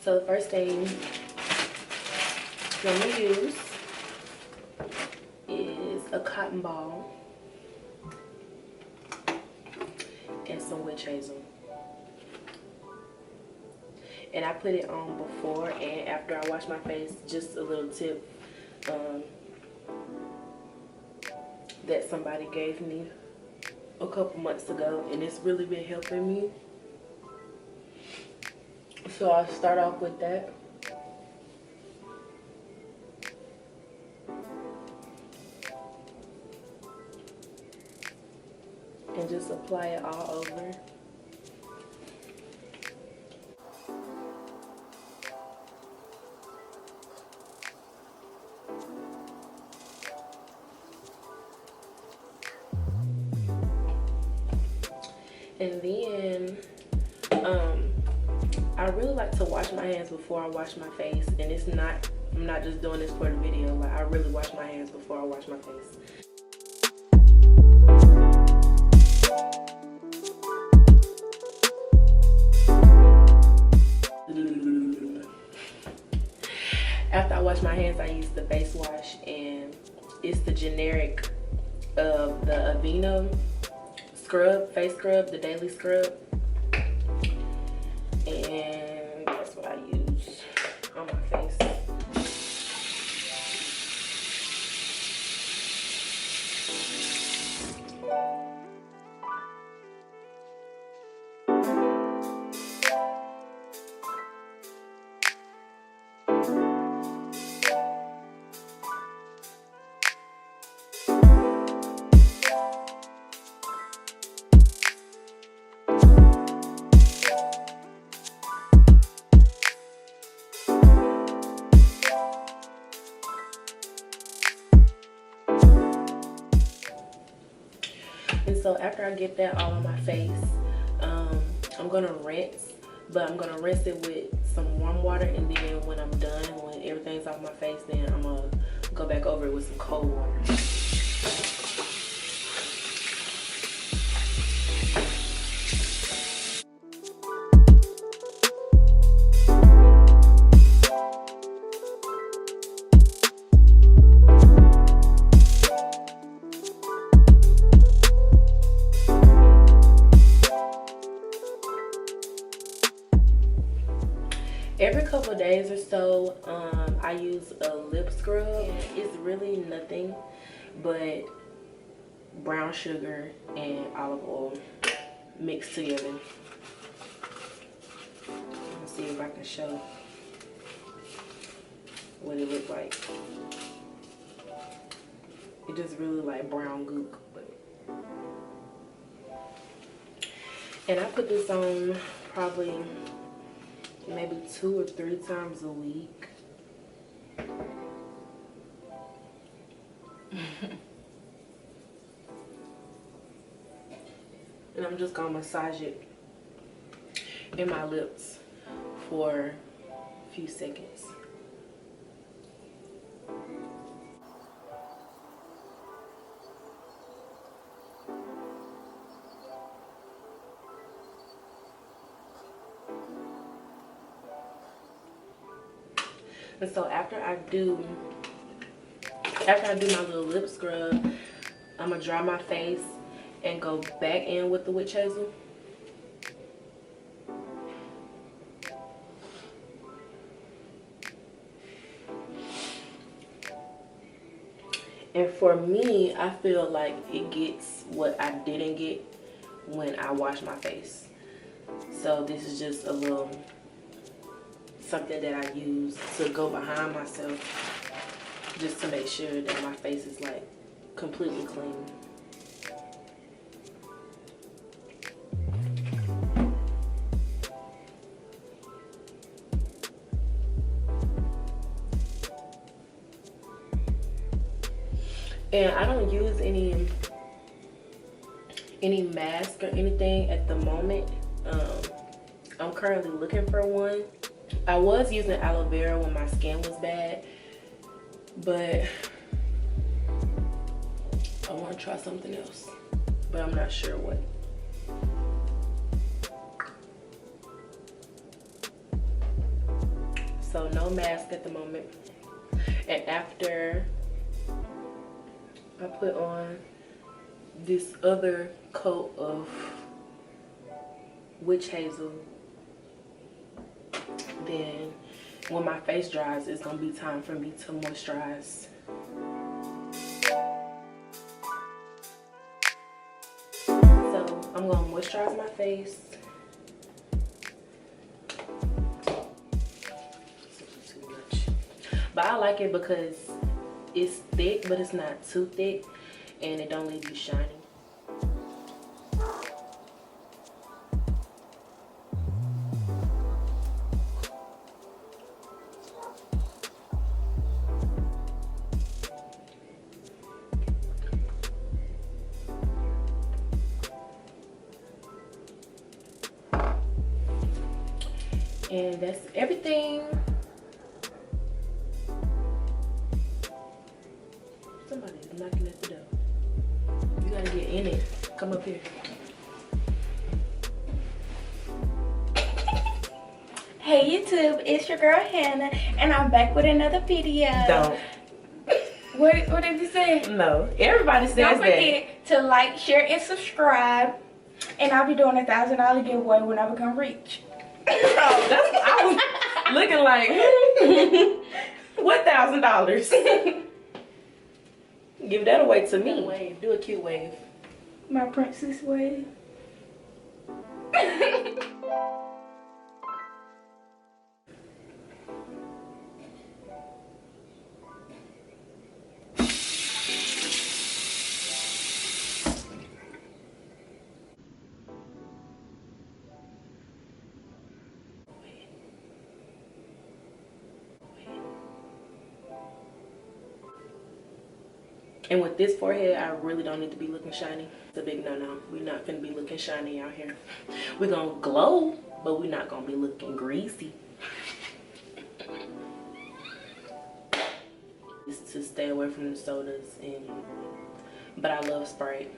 So the first thing I'm gonna use is a cotton ball and some witch hazel. And I put it on before and after I wash my face. Just a little tip that somebody gave me a couple months ago, and it's really been helping me. So I'll start off with that. And just apply it all over. And then I really like to wash my hands before I wash my face, and I'm not just doing this for the video. Like, I really wash my hands before I wash my face. After I wash my hands, I use the face wash, and it's the generic of the Aveeno scrub, face scrub, the daily scrub. And that's what I use on my face. And so after I get that all on my face, I'm gonna rinse, but I'm gonna rinse it with some warm water, and then when I'm done, when everything's off my face, then I'm gonna go back over it with some cold water. Every couple of days or so, I use a lip scrub. It's really nothing but brown sugar and olive oil mixed together. Let's see if I can show what it looks like. It just really like brown goop. And I put this on probably maybe 2 or 3 times a week. And I'm just gonna massage it in my lips for a few seconds. And so after I do my little lip scrub, I'm gonna dry my face and go back in with the witch hazel. And for me, I feel like it gets what I didn't get when I wash my face. So this is just a little something that I use to go behind myself, just to make sure that my face is like completely clean. And I don't use any mask or anything at the moment. I'm currently looking for one. I was using aloe vera when my skin was bad, but I want to try something else, but I'm not sure what. So no mask at the moment. And after I put on this other coat of witch hazel, then when my face dries, it's gonna be time for me to moisturize. So I'm gonna moisturize my face. Too much. But I like it because it's thick, but it's not too thick, and it don't leave you shiny. And that's everything. Somebody's knocking at the door. You gotta get in it. Come up here. Hey YouTube, it's your girl Hannah, and I'm back with another video. Don't. What did you say? No. Everybody says Don't that. forget to like, share, and subscribe. And I'll be doing a $1,000 giveaway when I become rich. Oh, I was looking like, what $1,000? Give that away to me. Wave. Do a cute wave. My princess wave. And with this forehead, I really don't need to be looking shiny. It's a big no-no. We're not gonna be looking shiny out here. We're gonna glow, but we're not gonna be looking greasy. It's to stay away from the sodas, but I love Sprite.